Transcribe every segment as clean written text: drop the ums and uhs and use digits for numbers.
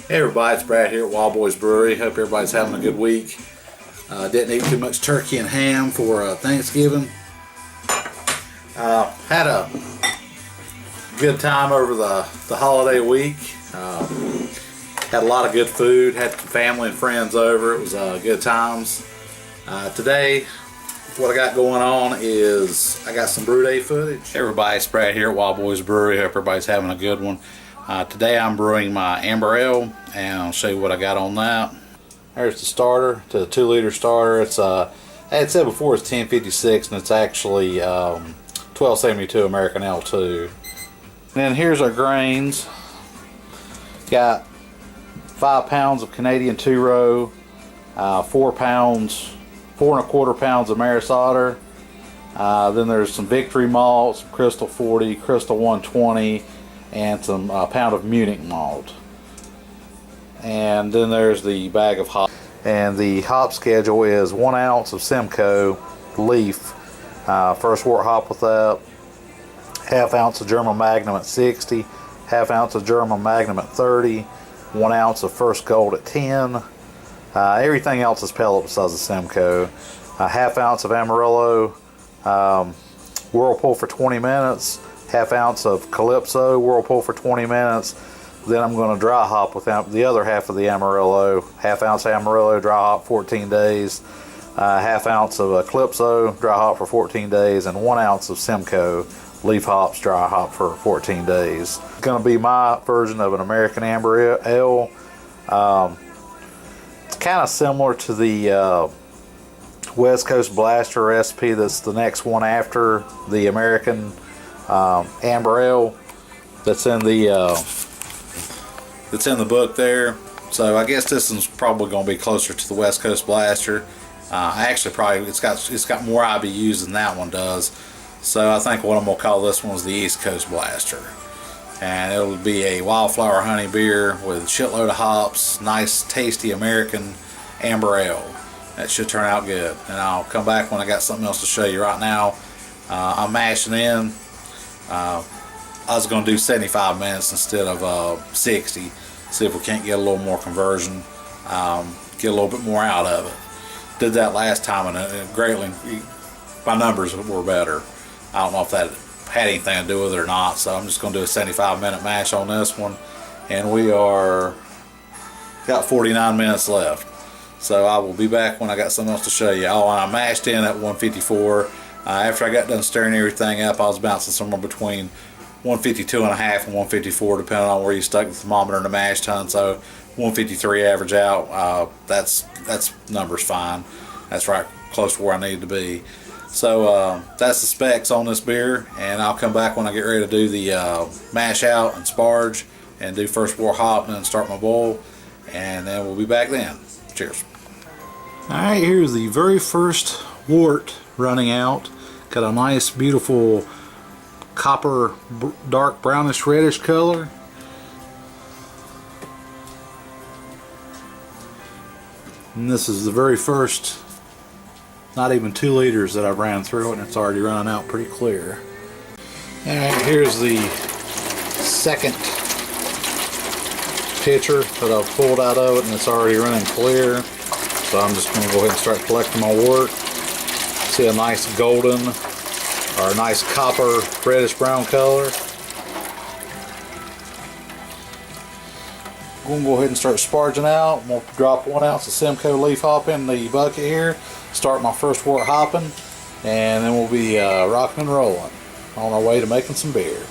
Hey everybody, it's Brad here at Wild Boys Brewery. Hope everybody's having a good week. Didn't eat too much turkey and ham for Thanksgiving. Had a good time over the holiday week. Had a lot of good food, had some family and friends over. It was good times. Today, what I got going on is I got some Brewday footage. Hey everybody, it's Brad here at Wild Boys Brewery. Hope everybody's having a good one. Today I'm brewing my Amber Ale, and I'll show you what I got on that. There's the starter, to the 2-liter starter. It's I had said before it's 1056, and it's actually 1272 American Ale too. And then here's our grains. Got 5 pounds of Canadian 2-row, 4 1/4 pounds of Maris Otter. Then there's some Victory malt, some Crystal 40, Crystal 120, and some pound of Munich malt. And then there's the bag of hops. And the hop schedule is 1 ounce of Simcoe leaf, first wort hop with that, 1/2 ounce of German Magnum at 60, 1/2 ounce of German Magnum at 30, 1 ounce of First Gold at 10. Everything else is pellet besides the Simcoe. 1/2 ounce of Amarillo, Whirlpool for 20 minutes. 1/2 ounce of Calypso, Whirlpool for 20 minutes. Then I'm going to dry hop with the other half of the Amarillo. 1/2 ounce Amarillo, dry hop 14 days. 1/2 ounce of Calypso, dry hop for 14 days. And 1 ounce of Simcoe, leaf hops, dry hop for 14 days. It's going to be my version of an American Amber Ale. It's kind of similar to the West Coast Blaster recipe that's the next one after the American Amber Ale that's in the book there. So I guess this one's probably going to be closer to the West Coast Blaster. Actually, probably it's got more IBUs than that one does. So I think what I'm going to call this one is the East Coast Blaster, and it'll be a wildflower honey beer with a shitload of hops, nice tasty American Amber Ale. That should turn out good, and I'll come back when I got something else to show you. Right now I'm mashing in. I was going to do 75 minutes instead of 60. See if we can't get a little more conversion, get a little bit more out of it. Did that last time, and it greatly, my numbers were better. I don't know if that had anything to do with it or not, so I'm just going to do a 75-minute mash on this one, and we got 49 minutes left. So I will be back when I got something else to show you. Oh, and I mashed in at 154. After I got done stirring everything up, I was bouncing somewhere between 152.5 and 154, depending on where you stuck the thermometer and the mash tun. So 153 average out. That's numbers fine. That's right close to where I need to be. So that's the specs on this beer, and I'll come back when I get ready to do the mash out and sparge and do first wort hop and then start my boil, and then we'll be back then. Cheers. Alright, here's the very first wort running out. Got a nice beautiful copper dark brownish reddish color. And this is the very first, not even 2 liters that I've ran through it, and it's already running out pretty clear. Alright, here's the second pitcher that I've pulled out of it, and it's already running clear. So I'm just going to go ahead and start collecting my wort. See a nice golden or a nice copper reddish brown color. I'm going to go ahead and start sparging out. I'm going to drop 1 ounce of Simcoe leaf hop in the bucket here, start my first wort hopping, and then we'll be rocking and rolling on our way to making some beer.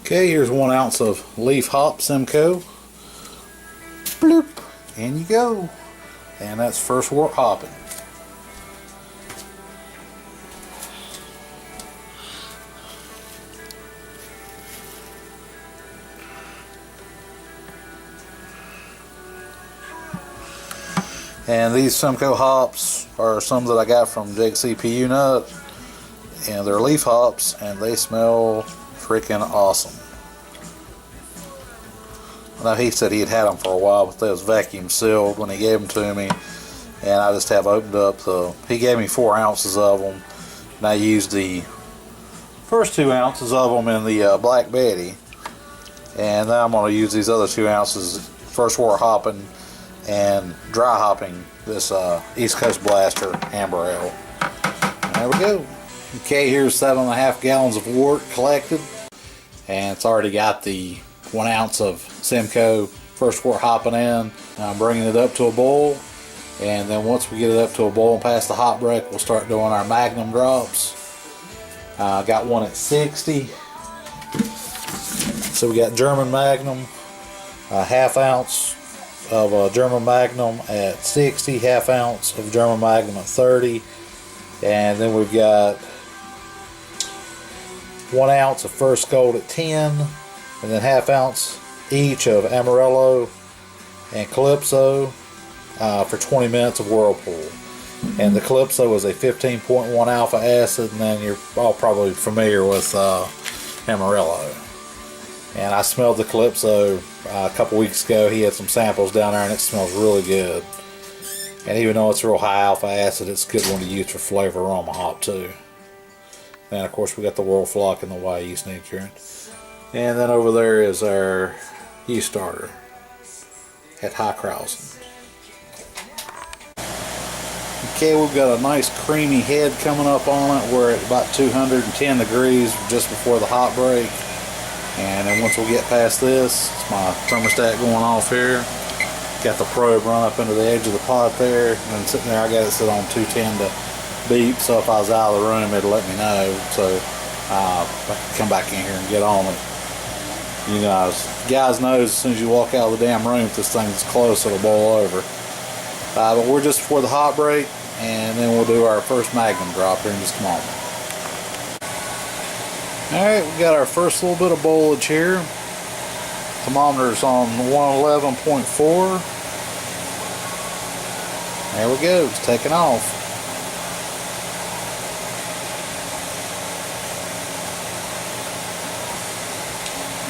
Okay, here's 1 ounce of leaf hop Simcoe. Bloop, in you go. And that's first wort hopping. And these Simcoe hops are some that I got from JCPU Nut, and they're leaf hops, and they smell freaking awesome. Now, he said he had them for a while, but they was vacuum sealed when he gave them to me, and I just have opened up. So he gave me 4 ounces of them, and I used the first 2 ounces of them in the Black Betty, And then I'm going to use these other 2 ounces first wort hopping and dry hopping this East Coast Blaster Amber Ale. There we go. Okay, here's 7.5 gallons of wort collected, and it's already got the 1 ounce of Simcoe first wort hopping in. I'm bringing it up to a boil, and then once we get it up to a boil and past the hop break, we'll start doing our Magnum drops. Got one at 60. So we got German Magnum, a ½ ounce of German Magnum at 60, ½ ounce of German Magnum at 30, and then we've got 1 ounce of First Gold at 10, and then ½ ounce each of Amarillo and Calypso for 20 minutes of Whirlpool. And the Calypso is a 15.1 alpha acid, and then you're all probably familiar with Amarillo. And I smelled the Calypso a couple weeks ago. He had some samples down there, and it smells really good. And even though it's a real high alpha acid, it's a good one to use for flavor aroma hop too. And of course we got the World Flock and the Y yeast nutrient. And then over there is our yeast starter at High Krausen. Okay, we've got a nice creamy head coming up on it. We're at about 210 degrees just before the hot break. And then once we get past this, it's my thermostat going off here. Got the probe run up into the edge of the pot there, and sitting there I got it set on 210 to beep, so if I was out of the room it'll let me know, so I can come back in here and get on it. You guys know as soon as you walk out of the damn room, if this thing's close, it'll boil over. But we're just before the hot break, and then we'll do our first Magnum drop here in just a moment. Alright, we got our first little bit of boilage here. Thermometer's on 111.4. There we go, it's taking off.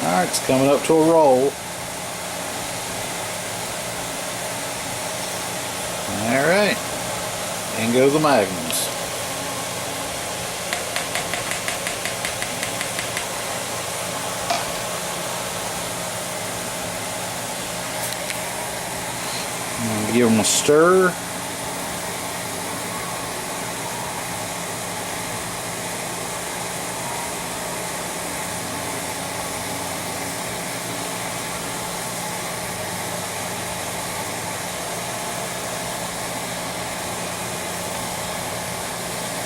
Alright, it's coming up to a roll. Alright, in go the Magnums. Give them a stir.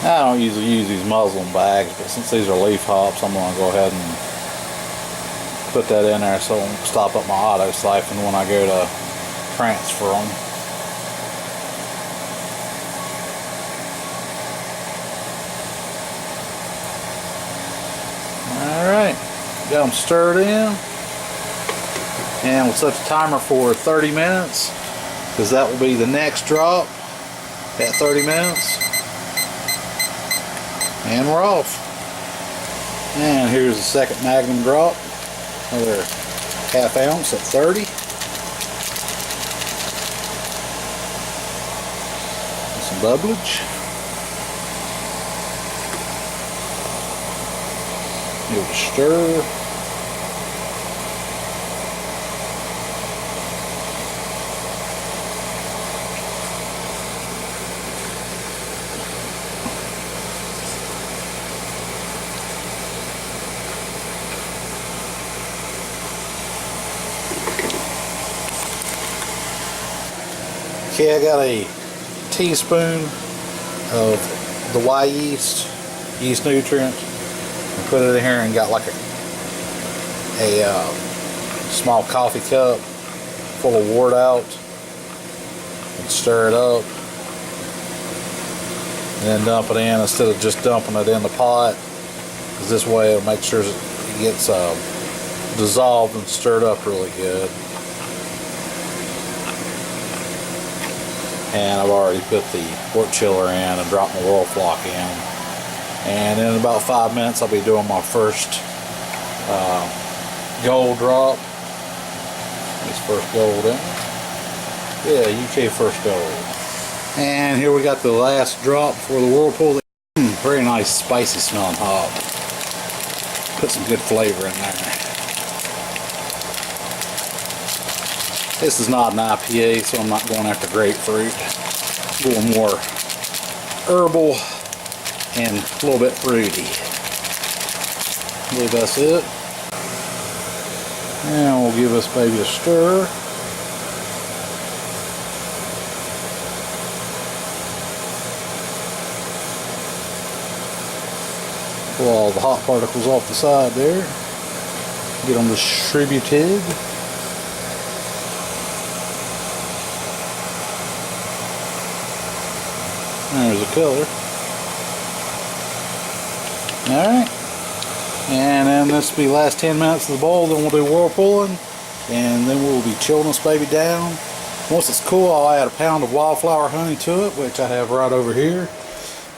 I don't usually use these muslin bags, but since these are leaf hops, I'm going to go ahead and put that in there so it won't stop up my auto siphon when I go to transfer them. Alright, got them stirred in, and we'll set the timer for 30 minutes because that will be the next drop at 30 minutes, and we're off. And here's the second Magnum drop, another ½ ounce at 30. Some bubblage. Give it a stir. Okay, I got a teaspoon of the Y yeast nutrient. Put it in here and got like a small coffee cup full of wort out, and stir it up, and then dump it in instead of just dumping it in the pot, because this way it'll make sure it gets dissolved and stirred up really good. And I've already put the wort chiller in and dropped my World Flock in. And in about 5 minutes I'll be doing my first gold drop. This first gold in. Yeah, UK first gold. And here we got the last drop for the Whirlpool. Very nice spicy smelling hop. Put some good flavor in there. This is not an IPA, so I'm not going after grapefruit. I'm going more herbal and a little bit fruity. I believe that's it. And we'll give this baby a stir. Pull all the hot particles off the side there. Get them distributed. There's a color. Alright. And then this will be last 10 minutes of the boil. Then we'll do whirlpooling. And then we'll be chilling this baby down. Once it's cool, I'll add a pound of wildflower honey to it, which I have right over here.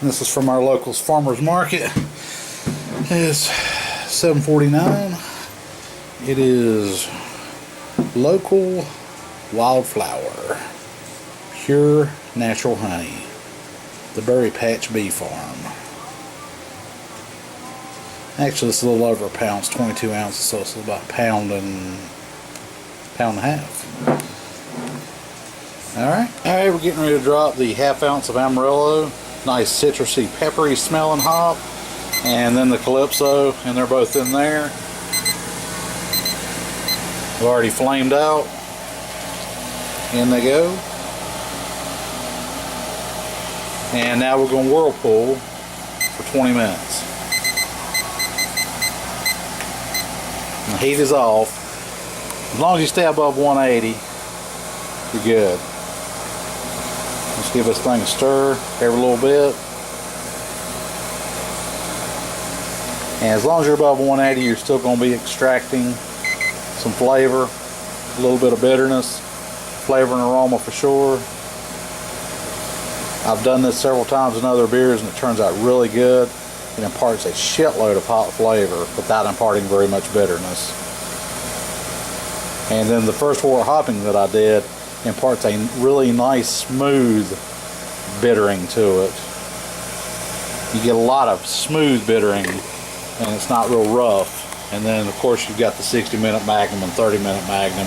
And this is from our local farmer's market. It's $7.49. It is local wildflower. Pure natural honey. The Berry Patch Bee Farm. Actually, it's a little over a pound. It's 22 ounces, so it's about a pound and a half. Alright, we're getting ready to drop the half ounce of Amarillo. Nice citrusy, peppery smelling hop. And then the Calypso, and they're both in there. They've already flamed out. In they go. And now we're going to whirlpool for 20 minutes. And the heat is off. As long as you stay above 180, you're good. Let's give this thing a stir every little bit. And as long as you're above 180, you're still going to be extracting some flavor, a little bit of bitterness, flavor and aroma for sure. I've done this several times in other beers and it turns out really good. It imparts a shitload of hot flavor without imparting very much bitterness. And then the first wort hopping that I did imparts a really nice smooth bittering to it. You get a lot of smooth bittering and it's not real rough. And then of course you've got the 60-minute Magnum and 30-minute Magnum,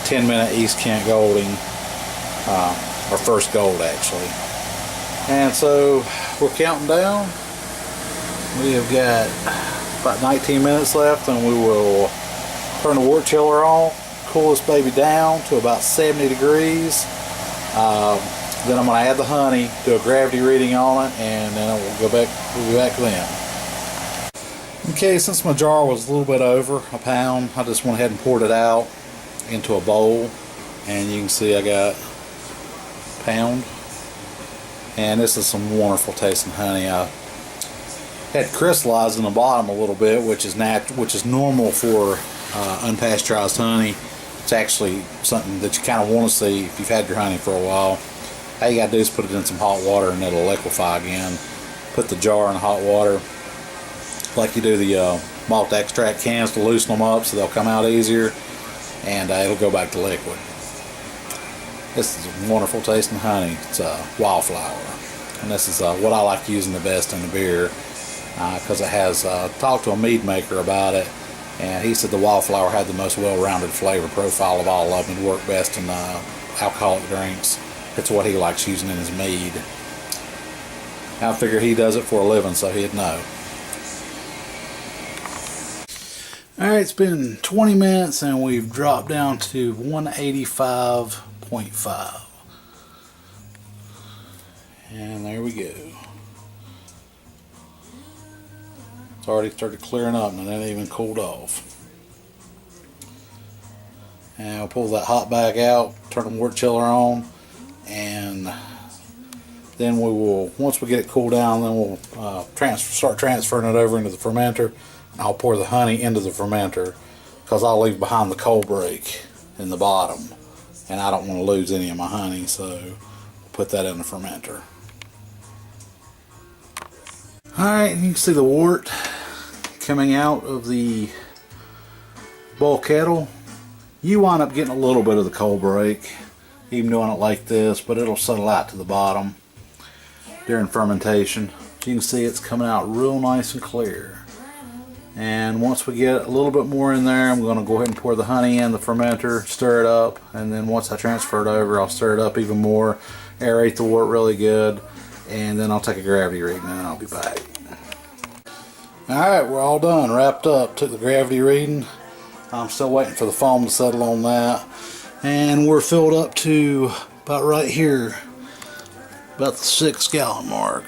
10-minute East Kent Golding, or First Gold actually. And so we're counting down. We have got about 19 minutes left and we will turn the wort chiller on, cool this baby down to about 70 degrees. Then I'm going to add the honey, do a gravity reading on it, and then we'll be back then. Okay, since my jar was a little bit over a pound, I just went ahead and poured it out into a bowl. And you can see I got a pound. And this is some wonderful tasting honey. I had crystallized in the bottom a little bit, which is normal for unpasteurized honey. It's actually something that you kind of want to see if you've had your honey for a while. All you gotta do is put it in some hot water and it'll liquefy again. Put the jar in hot water like you do the malt extract cans to loosen them up so they'll come out easier, and it'll go back to liquid. This is wonderful tasting honey. It's wildflower, and this is what I like using the best in the beer because it has talked to a mead maker about it, and he said the wildflower had the most well-rounded flavor profile of all of them. It worked best in alcoholic drinks. It's what he likes using in his mead. I figure he does it for a living, so he'd know. Alright, it's been 20 minutes and we've dropped down to 185.5. And there we go. It's already started clearing up and it ain't even cooled off. And I'll pull that hot bag out, turn the wort chiller on, and then we will, once we get it cooled down, then we'll start transferring it over into the fermenter. I'll pour the honey into the fermenter because I'll leave behind the cold break in the bottom, and I don't want to lose any of my honey, so we'll put that in the fermenter. Alright, you can see the wort coming out of the boil kettle. You wind up getting a little bit of the cold break even doing it like this, but it'll settle out to the bottom during fermentation. You can see it's coming out real nice and clear. And once we get a little bit more in there, I'm going to go ahead and pour the honey in the fermenter, stir it up, and then once I transfer it over, I'll stir it up even more, aerate the wort really good, and then I'll take a gravity reading and I'll be back. Alright, we're all done, wrapped up, took the gravity reading. I'm still waiting for the foam to settle on that. And we're filled up to about right here, about the 6 gallon mark.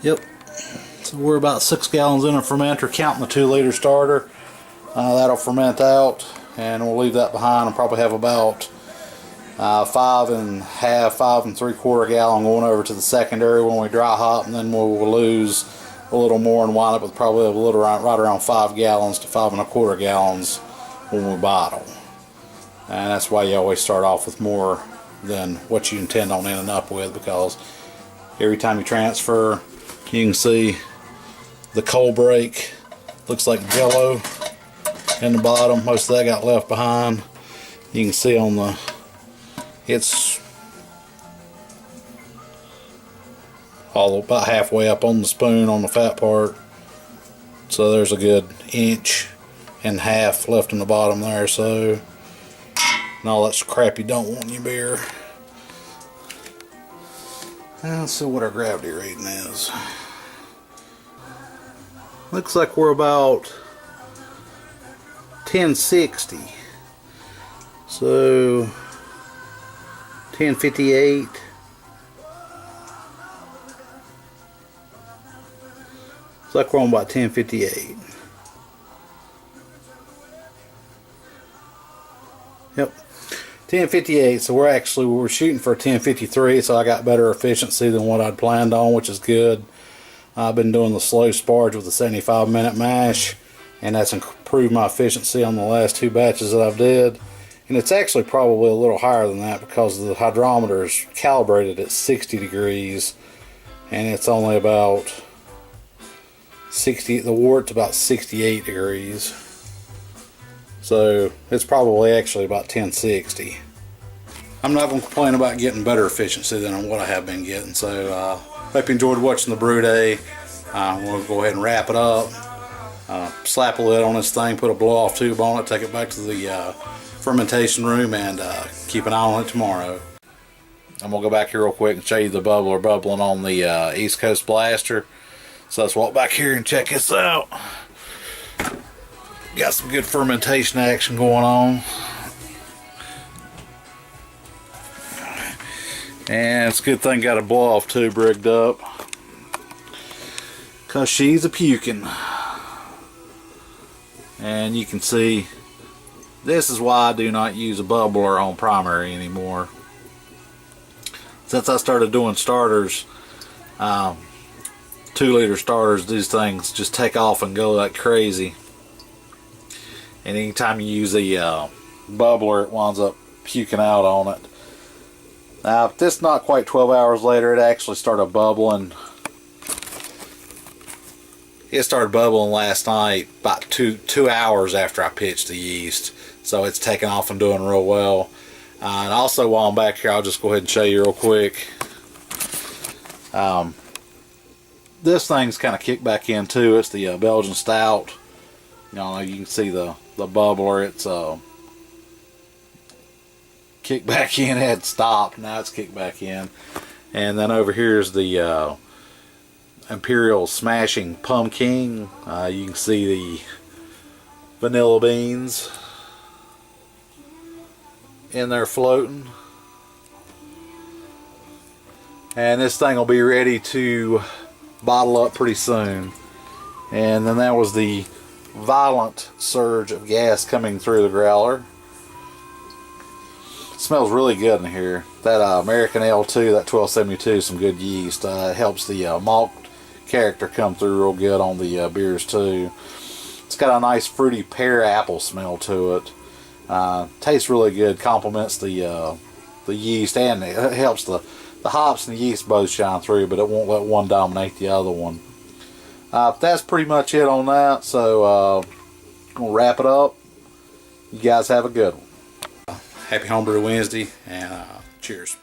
Yep. So we're about 6 gallons in a fermenter, counting the 2 liter starter. That'll ferment out, and we'll leave that behind and probably have about 5 3/4 gallon going over to the secondary when we dry hop, and then we'll lose a little more and wind up with probably a little right around 5 gallons to 5 1/4 gallons when we bottle. And that's why you always start off with more than what you intend on ending up with, because every time you transfer, you can see the cold break looks like jello in the bottom. Most of that got left behind. You can see on the, it's all about halfway up on the spoon on the fat part. So there's a good 1.5 inches left in the bottom there. So, and all that crap you don't want in your beer. And let's see what our gravity rating is. Looks like we're about 1060. So 1058. Looks like we're on about 1058. Yep. 1058, so we're shooting for 1053, so I got better efficiency than what I'd planned on, which is good. I've been doing the slow sparge with the 75-minute mash, and that's improved my efficiency on the last 2 batches that I've did. And it's actually probably a little higher than that because the hydrometer is calibrated at 60 degrees, and it's only about 60, the wort's about 68 degrees. So it's probably actually about 1060. I'm not going to complain about getting better efficiency than what I have been getting. So hope you enjoyed watching the Brewday. We'll go ahead and wrap it up. Slap a lid on this thing, put a blow off tube on it, take it back to the fermentation room, and keep an eye on it tomorrow. I'm going to go back here real quick and show you the bubbler bubbling on the East Coast Blaster. So let's walk back here and check this out. Got some good fermentation action going on. And it's a good thing got a blow off tube rigged up, because she's a puking. And you can see this is why I do not use a bubbler on primary anymore. Since I started doing starters, 2-liter starters, these things just take off and go like crazy. And anytime you use a bubbler, it winds up puking out on it. Now, if this is not quite 12 hours later, it actually started bubbling. It started bubbling last night about two hours after I pitched the yeast. So it's taking off and doing real well. And also while I'm back here, I'll just go ahead and show you real quick. This thing's kind of kicked back in too. It's the Belgian Stout. You can see the bubbler. It's kicked back in. It had stopped. Now it's kicked back in. And then over here is the Imperial Smashing Pumpkin. You can see the vanilla beans in there floating. And this thing will be ready to bottle up pretty soon. And then that was the violent surge of gas coming through the growler. It smells really good in here. That American L2, that 1272, some good yeast. It helps the malt character come through real good on the beers too. It's got a nice fruity pear apple smell to it. Tastes really good. Complements the yeast, and it helps the hops and the yeast both shine through, but it won't let one dominate the other one. That's pretty much it on that. So gonna wrap it up. You guys have a good one. Happy Homebrew Wednesday, and cheers.